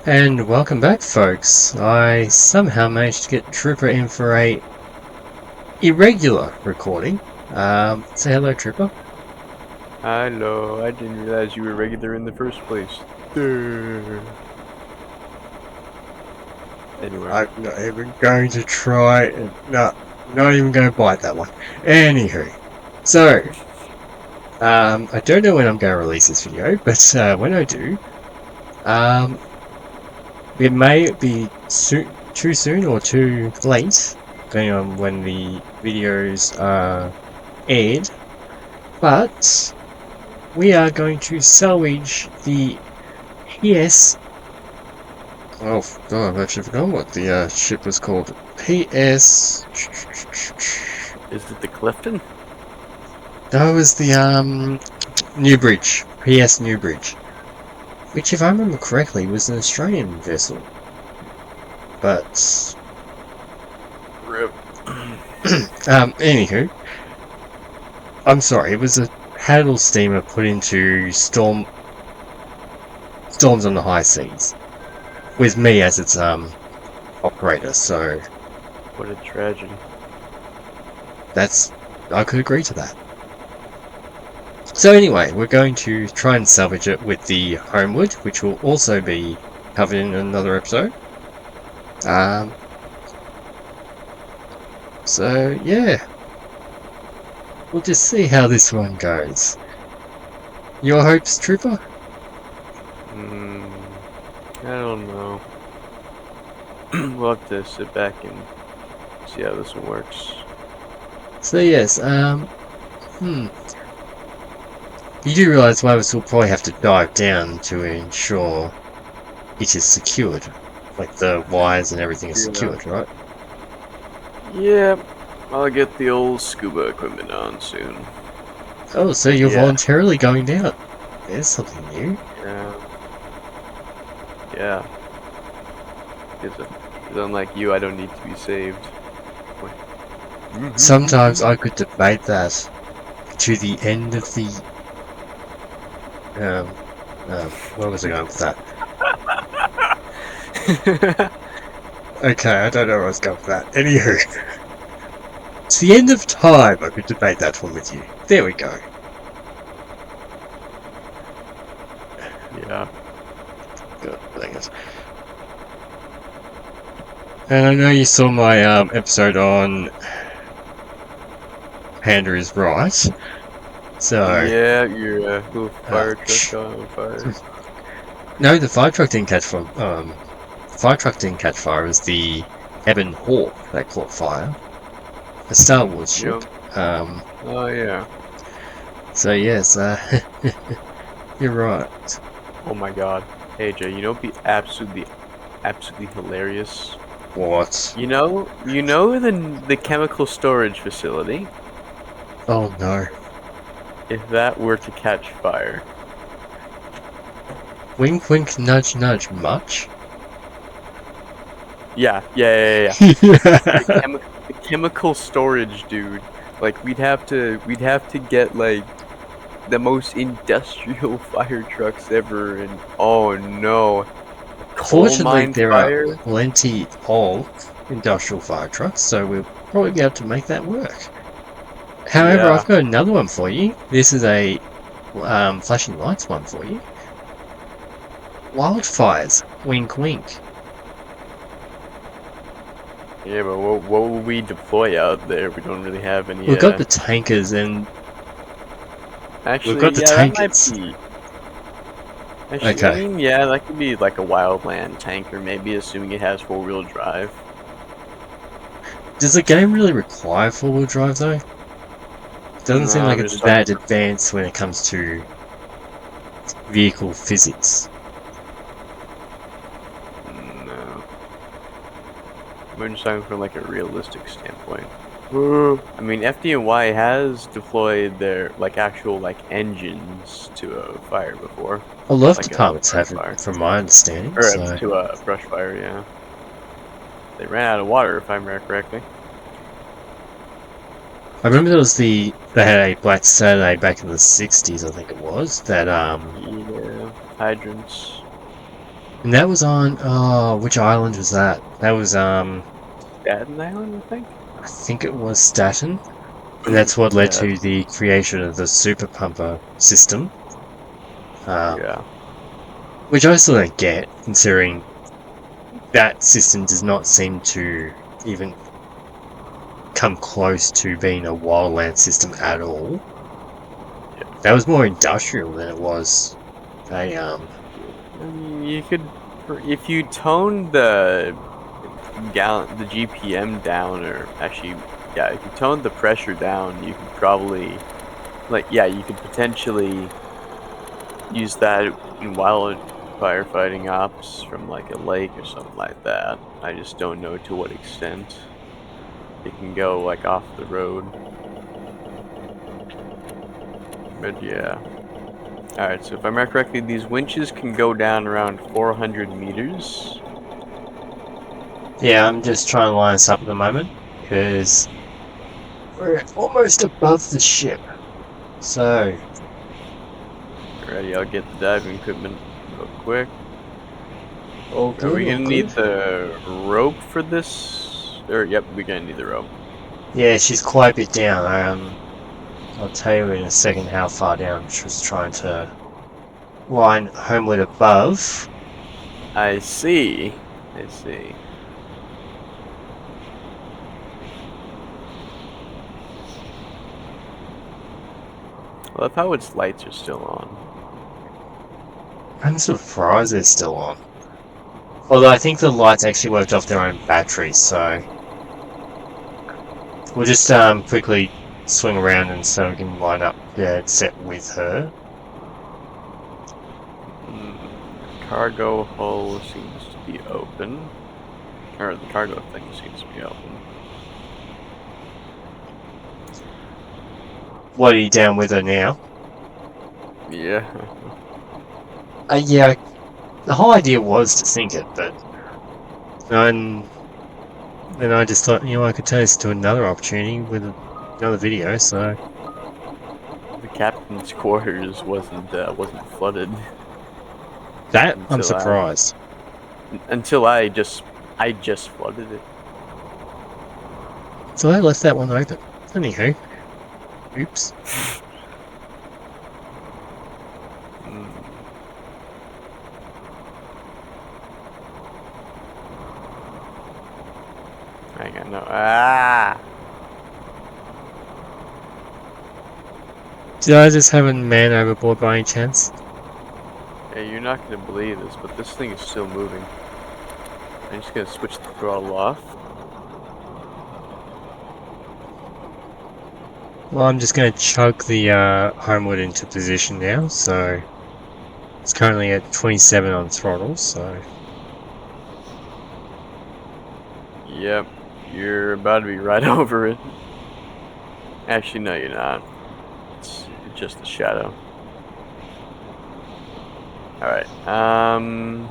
And welcome back, folks. I somehow managed to get Trooper in for a irregular recording. Say hello, Trooper. Hello, I didn't realize you were regular in the first place. Anyway. I'm not even going to try. No, not even going to bite that one. Anywho, so I don't know when I'm going to release this video, but when I do, it may be too soon or too late, depending on when the videos are aired. But we are going to salvage the PS. Oh god, I've actually forgotten what the ship was called. PS. Is it the Clifton? That was the Newbridge. PS Newbridge, which, if I remember correctly, was an Australian vessel. But Rip. anywho, I'm sorry. It was a paddle steamer put into storms on the high seas, with me as its operator. So What a tragedy. I could agree to that. So anyway, we're going to try and salvage it with the Homewood, which will also be covered in another episode. So yeah, we'll just see how this one goes. Your hopes, Trooper? I don't know. We'll have to sit back and see how this one works. So yes, you do realise one of us will probably have to dive down to ensure it is secured. Like the wires and everything is secured, right? Yeah, I'll get the old scuba equipment on soon. Oh, so you're voluntarily going down. There's something new. Yeah. Because unlike you, I don't need to be saved. Sometimes I could debate that to the end of the... where was I going with that? Okay, I don't know where I was going with that. Anywho. To the end of time, I could debate that one with you. There we go. Yeah. God dang it. And I know you saw my episode on Panda is Right. So yeah, your little fire truck on fire. No, the fire truck didn't catch fire. Fire truck didn't catch fire. It was the Ebon Hawk that caught fire. A Star Wars ship. Oh yeah. So yes, you're right. Oh my god. Hey Jay, you know what'd be absolutely hilarious? What? You know the chemical storage facility? Oh no. If that were to catch fire. Wink wink nudge nudge much? Yeah. Yeah. The chemical storage, dude. Like we'd have to get like the most industrial fire trucks ever, and oh no. Fortunately, there are plenty of industrial fire trucks, so we'll probably be able to make that work. However, I've got another one for you. This is a flashing lights one for you. Wildfires. Wink wink. Yeah, but what will we deploy out there? We don't really have any. We've got the tankers, and actually, we've got the tankers. That might be. Actually, okay. I mean, yeah, that could be like a wildland tanker, maybe, assuming it has 4-wheel drive. Does the game really require 4-wheel drive, though? It doesn't seem like it's that advanced when it comes to vehicle physics. No. We're just talking from like a realistic standpoint. I mean, FDNY has deployed their like actual like engines to a fire before. A lot of departments have it, from my understanding. Or to a brush fire, yeah. They ran out of water, if I remember correctly. I remember there was they had a Black Saturday back in the 60s, I think it was, that yeah, hydrants. And that was on, oh, which island was that? That was, Staten Island, I think. I think it was Staten. And that's what led Yeah, to the creation of the super pumper system. Um, yeah. which I still don't get, considering that system does not seem to even come close to being a wildland system at all. That was more industrial than it was a I mean, you could, if you tone the GPM down, or actually, yeah, if you toned the pressure down, you could probably, like, yeah, you could potentially use that in wildfire fighting ops from like a lake or something like that. I just don't know to what extent it can go like off the road. But yeah. Alright, so if I remember correctly, these winches can go down around 400 meters. yeah. I'm just trying to line this up at the moment because we're almost above the ship. So Alrighty, I'll get the diving equipment real quick. all Are good, we all gonna good. need the rope for this? Or, yep, we're gonna need the rope. Yeah, she's quite a bit down. I'll tell you in a second how far down she was trying to line homeward above. I see. I see. I love how its lights are still on. I'm surprised they're still on. Although I think the lights actually worked off their own batteries, so we'll just quickly swing around and so we can line up dead set with her. Cargo hull seems to be open. Or the cargo thing seems to be open. What are you down with her now? Yeah. Yeah, the whole idea was to sink it, but then I just thought, I could turn this into another opportunity with another video. So The captain's quarters wasn't flooded that I'm until surprised. I just flooded it. So I left that one open. Anywho, oops. Mm. I got no. Did I just have a man overboard by any chance? Yeah, you're not gonna believe this, but this thing is still moving. I'm just gonna switch the throttle off. Well, I'm just going to chug the homeward into position now. So it's currently at 27 on throttle. So Yep, you're about to be right over it. Actually, no, you're not. It's just a shadow. All right. Um.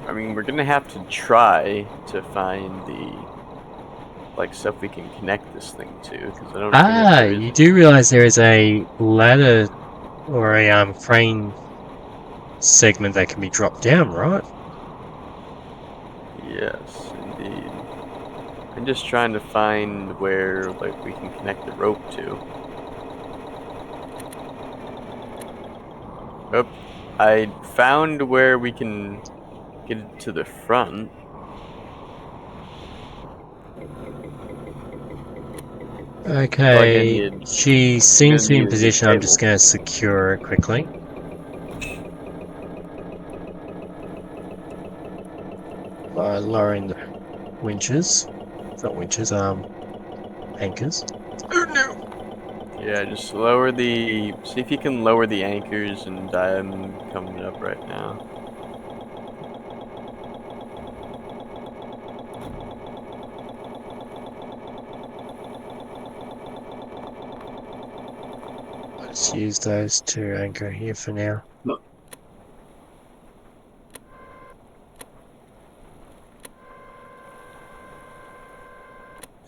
I mean, we're gonna have to try to find the like stuff we can connect this thing to, because I don't think there is you any. do realize there is a ladder or a crane segment that can be dropped down, right? Yes, indeed. I'm just trying to find where like we can connect the rope to. Oh, I found where we can get it to the front. All I'm gonna Okay, need, she I'm gonna seems to be need in a new position. I'm just cable. going to secure her quickly by lowering the winches. Not winches, anchors. Oh no! Yeah, just lower the. See if you can lower the anchors, and I'm coming up right now. Let's use those to anchor here for now.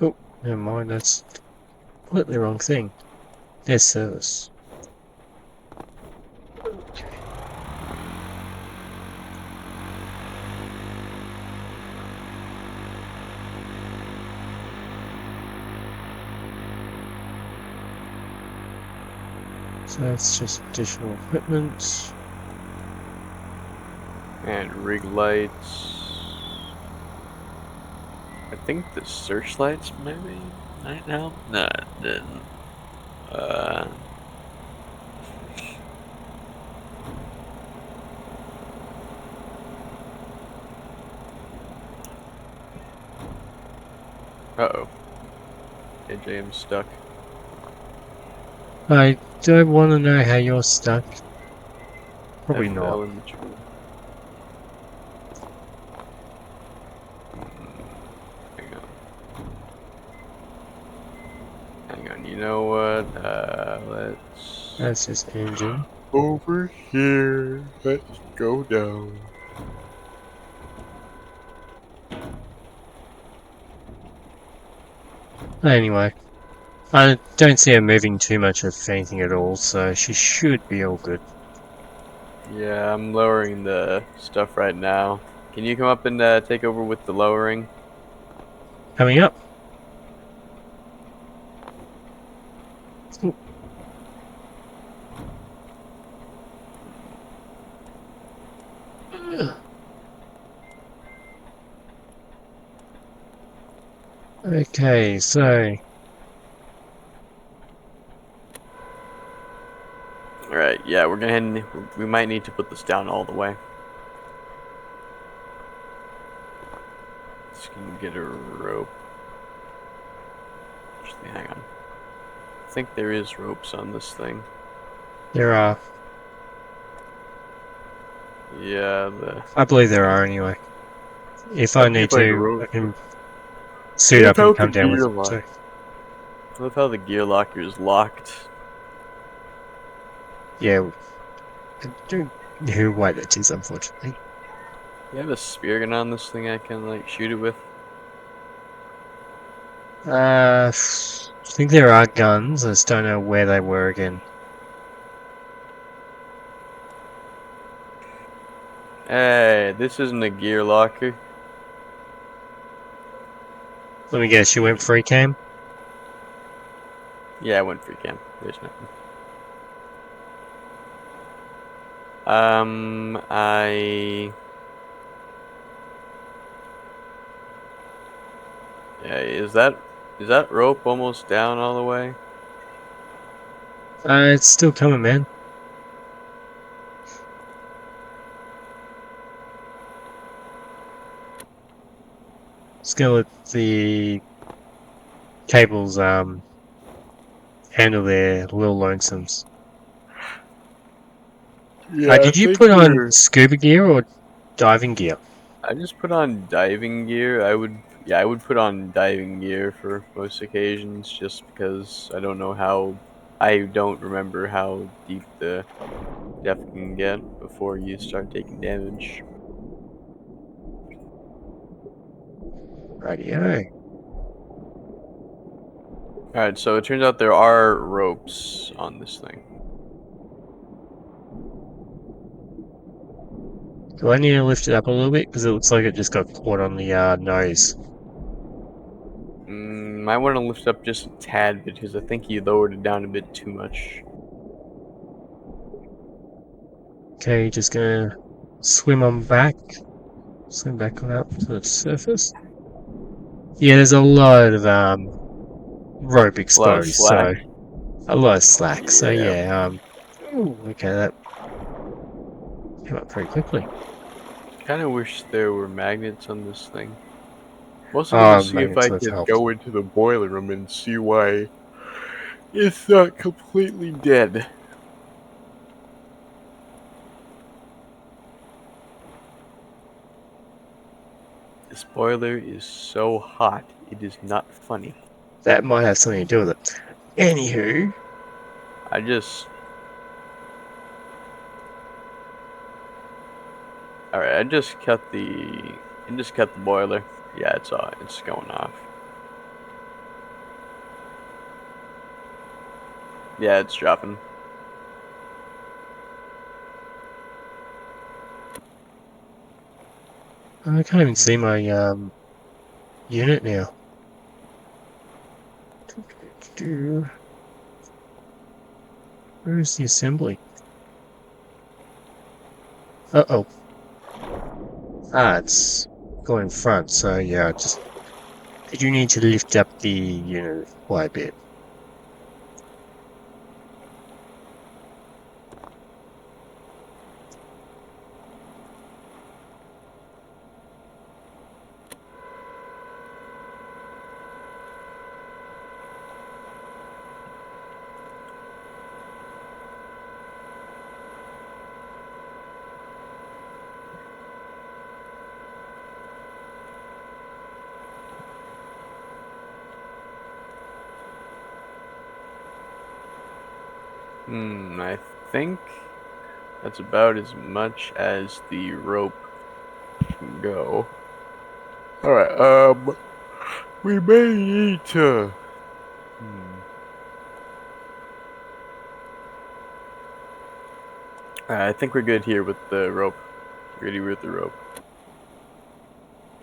Oh, never mind, that's completely wrong thing. There's service. So that's just additional equipment. And rig lights. I think the searchlights maybe might help. No, it didn't. Uh. Uh-oh. AJ, I'm stuck. I don't want to know how you're stuck. Probably not. FL in the tree. Hang on. Hang on. You know what? Let's That's just engine. over here. Let's go down. Anyway, I don't see her moving too much of anything at all, so she should be all good. Yeah, I'm lowering the stuff right now. Can you come up and take over with the lowering? Coming up. Okay, so Alright, yeah, we're gonna we might need to put this down all the way. Just gonna get a rope. Actually, hang on. I think there is ropes on this thing. there are. Yeah, I believe there are anyway. If I I'd need get like to, I rope. can I suit love up and how the come down with gear it. lock. So I love how the gear locker is locked. yeah, I don't know who white that is, unfortunately. You have a spear gun on this thing I can like shoot it with. I think there are guns. I just don't know where they were again. Hey, this isn't a gear locker. Let me guess, you went free cam? Yeah, I went free cam. There's nothing. I yeah, is that rope almost down all the way? It's still coming, man. Just gonna let the cables handle their little lonesomes. Yeah, I Did you think put on we're. scuba gear or diving gear? I just put on diving gear. I would put on diving gear for most occasions just because I don't remember how deep the depth can get before you start taking damage. Radio. Alright, so it turns out there are ropes on this thing. Do I need to lift it up a little bit? Because it looks like it just got caught on the nose. Might want to lift up just a tad because I think you lowered it down a bit too much. Okay, just gonna swim on back. Swim back on up to the surface. Yeah, there's a lot of rope A lot of exposed, slack. so a lot of slack. So Yeah. yeah, ooh, okay, that came up pretty quickly. Kind of wish there were magnets on this thing. Mostly to see if Magnets I would have could helped. go into the boiler room and see why it's not completely dead. This boiler is so hot, it is not funny. That might have something to do with it. Anywho, I just. Alright, I just cut the. I just cut the boiler. Yeah, it's going off. Yeah, it's dropping. I can't even see my unit now. Where is the assembly? Uh-oh. Ah, it's going front, so yeah, I do need to lift up the unit quite a bit. I think that's about as much as the rope can go. Alright, we may need to. I think we're good here with the rope. Ready with the rope.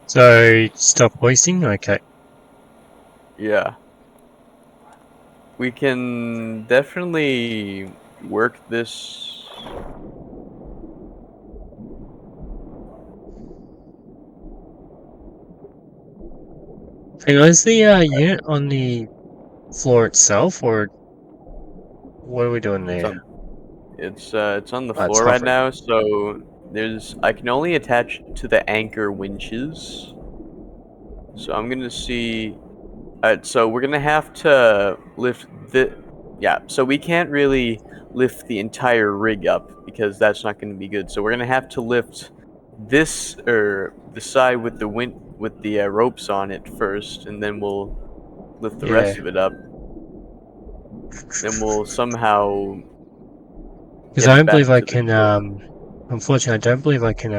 So, stop hoisting? Okay. Yeah. We can definitely work this. Hang on, is the unit on the floor itself, or what are we doing It's there? on, it's on the Oh, it's floor right hovering. now, so I can only attach to the anchor winches. So I'm gonna see. So we're gonna have to lift the. Yeah, so we can't really lift the entire rig up because that's not gonna be good. So we're gonna have to lift this or the side with the ropes on it first, and then we'll lift the Yeah. rest of it up. Then we'll somehow Because get I it don't believe back I to the can, ship. unfortunately, I don't believe I can,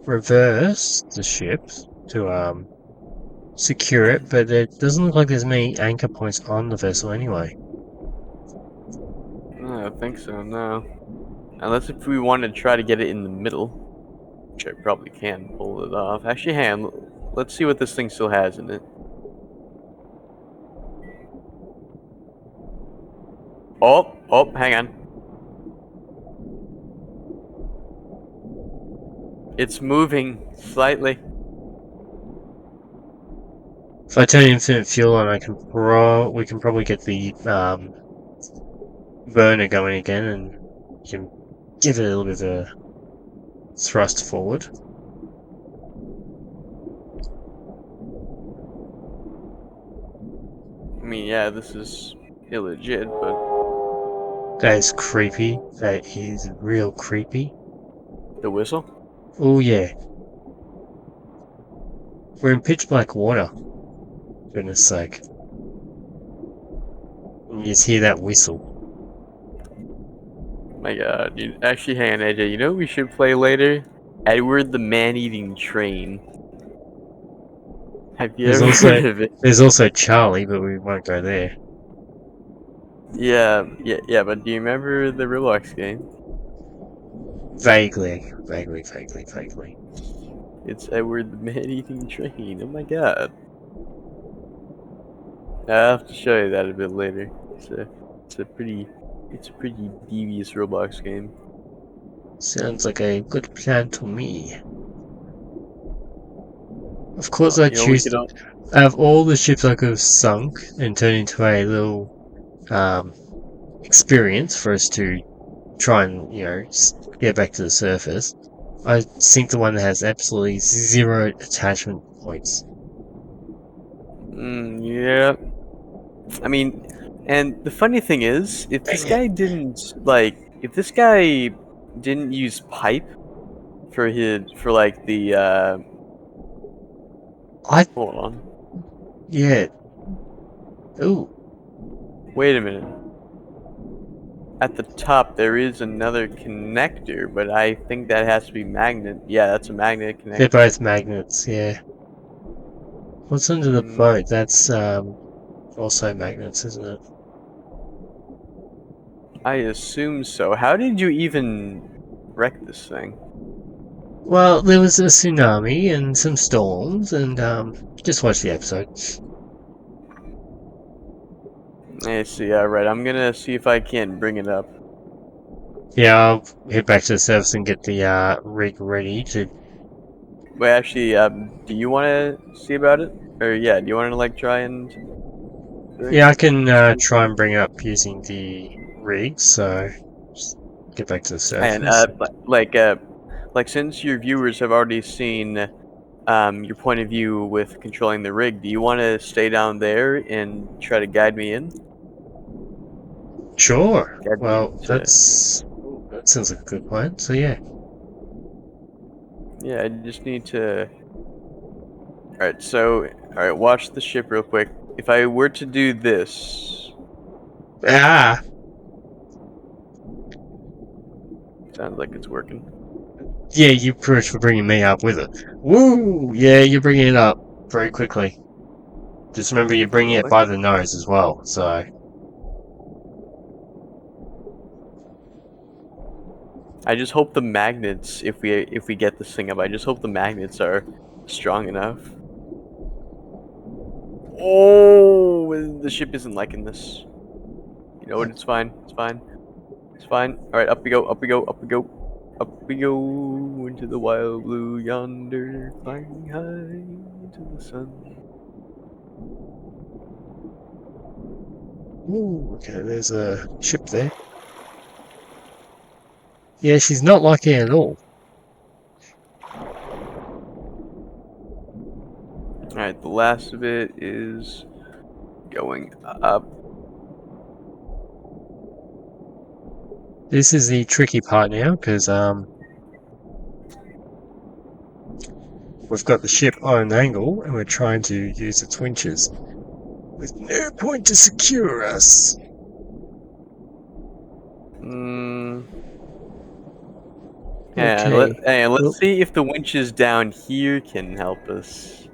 reverse the ship to, secure it, but it doesn't look like there's many anchor points on the vessel anyway. No, I don't think so. No, unless if we want to try to get it in the middle, which I probably can pull it off. Actually, hang on. Let's see what this thing still has in it. Oh, hang on. It's moving slightly. If I turn infinite fuel on, we can probably get the, burner going again, and you can give it a little bit of a thrust forward. I mean, yeah, this is illegit, but That is creepy. That is real creepy. the whistle? Oh yeah. We're in pitch black water. Goodness sake. You just hear that whistle. My god, dude. Actually, hang on, AJ. You know what we should play later? Edward the Man-Eating Train. Have you There's ever also heard of it? there's also Charlie, but we won't go there. Yeah, but do you remember the Roblox game? Vaguely. It's Edward the Man-Eating Train. Oh my god. I'll have to show you that a bit later. It's a pretty, it's a pretty devious Roblox game. Sounds like a good plan to me. Of course, Well, I you know, we choose could to. all. Out of all the ships I could have sunk and turned into a little um, experience for us to try and get back to the surface, I sink the one that has absolutely zero attachment points. Yeah. I mean, and the funny thing is, if this guy didn't use pipe for like the I hold on, yeah. Ooh, wait a minute. At the top there is another connector, but I think that has to be magnet. Yeah, that's a magnet they're connector. both magnets. Yeah. What's under the Mm, boat? That's also magnets, isn't it? I assume so. How did you even wreck this thing? Well, there was a tsunami and some storms, and just watch the episode. I see. Yeah, right. I'm gonna see if I can bring it up. Yeah, I'll head back to the service and get the rig ready to. Wait, actually, do you want to see about it? Or yeah, do you want to like try and? Yeah, I can try and bring it up using the rig. So just get back to the And surface. like since your viewers have already seen your point of view with controlling the rig, do you want to stay down there and try to guide me in? Sure. Guide me Well, into. that sounds like a good plan. So yeah. Yeah, I just need to. Alright, so. Alright, watch the ship real quick. If I were to do this. Ah. Sounds like it's working. Yeah, you pretty for bringing me up with it. Woo! Yeah, you're bringing it up very quickly. Just remember, you're bringing it Really? by the nose as well. So. I just hope the magnets, if we get this thing up, I just hope the magnets are strong enough. Oh, the ship isn't liking this. You know what? It's fine. It's fine. It's fine. All right, up we go. Up we go. Up we go. Up we go into the wild blue yonder, flying high into the sun. Ooh, okay, there's a ship there. Yeah, she's not liking it at all. All right, the last of it is going up. This is the tricky part now, because we've got the ship on an angle, and we're trying to use its winches with no point to secure us. Yeah, Okay. let's see if the winches down here can help us.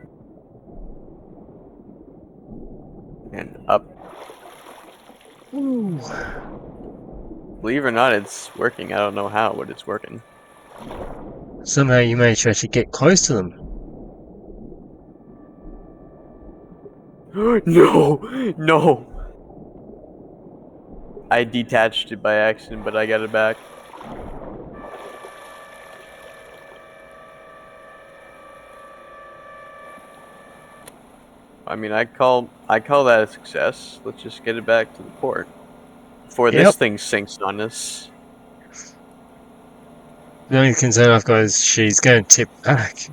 And up. Ooh. Believe it or not, it's working. I don't know how, but it's working. Somehow you managed to actually get close to them. No! No! I detached it by accident, but I got it back. I mean, I call that a success. Let's just get it back to the port before this thing sinks on us. The only concern I've got is she's going to tip back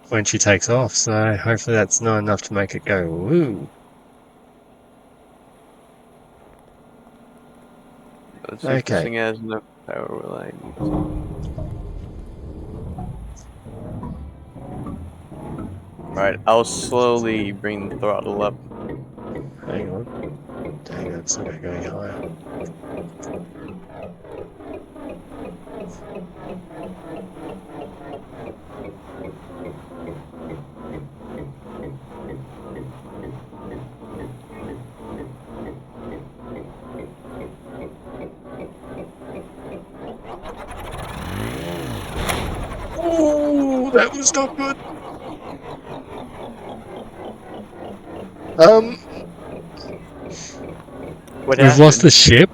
when she takes off, so hopefully that's not enough to make it go woo. Let's see if this thing has enough power. Will I need to? Alright, I'll slowly bring the throttle up. Hang on. Dang, that's not going higher. Oh, that was not good. We've lost the ship,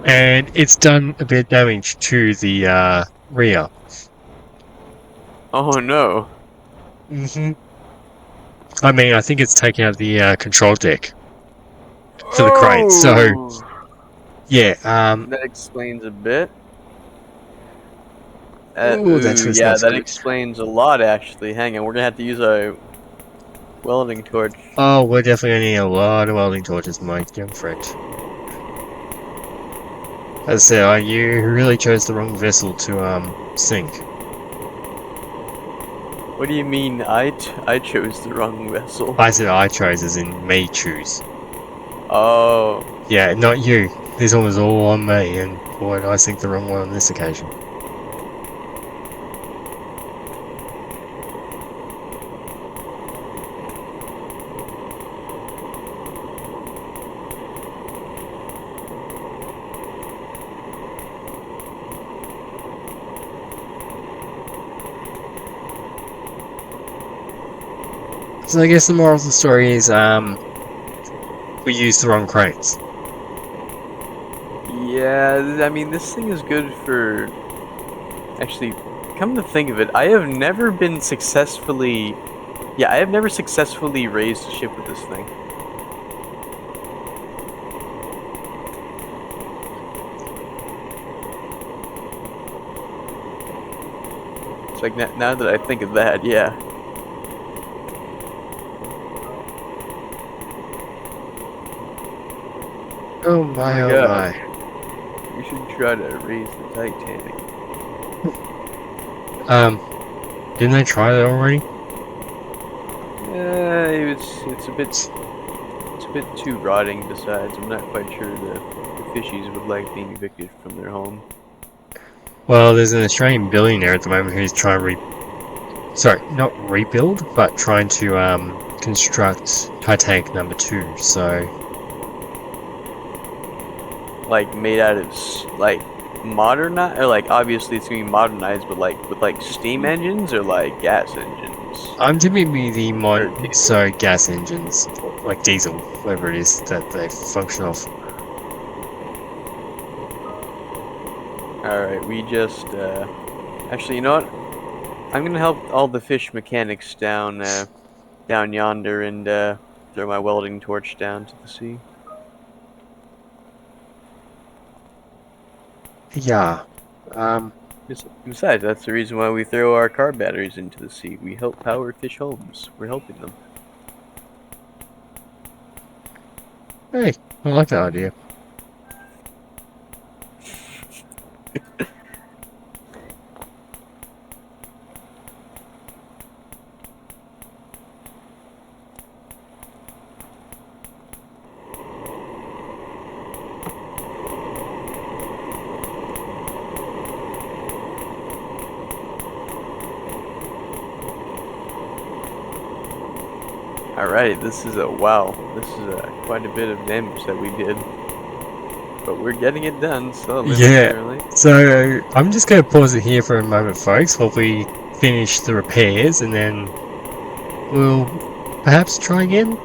and it's done a bit of damage to the rear. Oh no. I mean, I think it's taken out the control deck for the crate, so yeah. That explains a bit. That's that good. explains a lot actually. Hang on, we're gonna have to use a welding torch. Oh, we're definitely going to need a lot of welding torches, my young friend. As I said, you really chose the wrong vessel to sink. What do you mean I chose the wrong vessel? I said I chose as in me choose. Oh. Yeah, not you. This one was all on me, and boy, did I sink the wrong one on this occasion. So I guess the moral of the story is, we used the wrong cranes. Yeah, I mean, this thing is good for. Actually, come to think of it, I have never been successfully. Yeah, I have never successfully raised a ship with this thing. It's like now that I think of that, yeah. Oh Oh my, my oh god, my. we should try to raise the Titanic. Um, didn't they try that already? It's a bit too rotting. Besides, I'm not quite sure the fishies would like being evicted from their home. Well, there's an Australian billionaire at the moment who's trying to sorry, not rebuild, but trying to, construct Titanic #2, so... Like made out of like modernized, or like obviously it's gonna be modernized, but like with like steam engines or like gas engines I'm typically the or diesel. so gas engines, like diesel, whatever it is that they function off. All right, we just actually, you know what? I'm gonna help all the fish mechanics down yonder and throw my welding torch down to the sea. Yeah. Um, Besides, that's the reason why we throw our car batteries into the sea. We help power fish homes. We're helping them. hey, I like that idea. Alright, this is a wow. This is quite a bit of damage that we did. But we're getting it done slowly but Yeah, surely. so I'm just going to pause it here for a moment, folks, while we finish the repairs, and then we'll perhaps try again.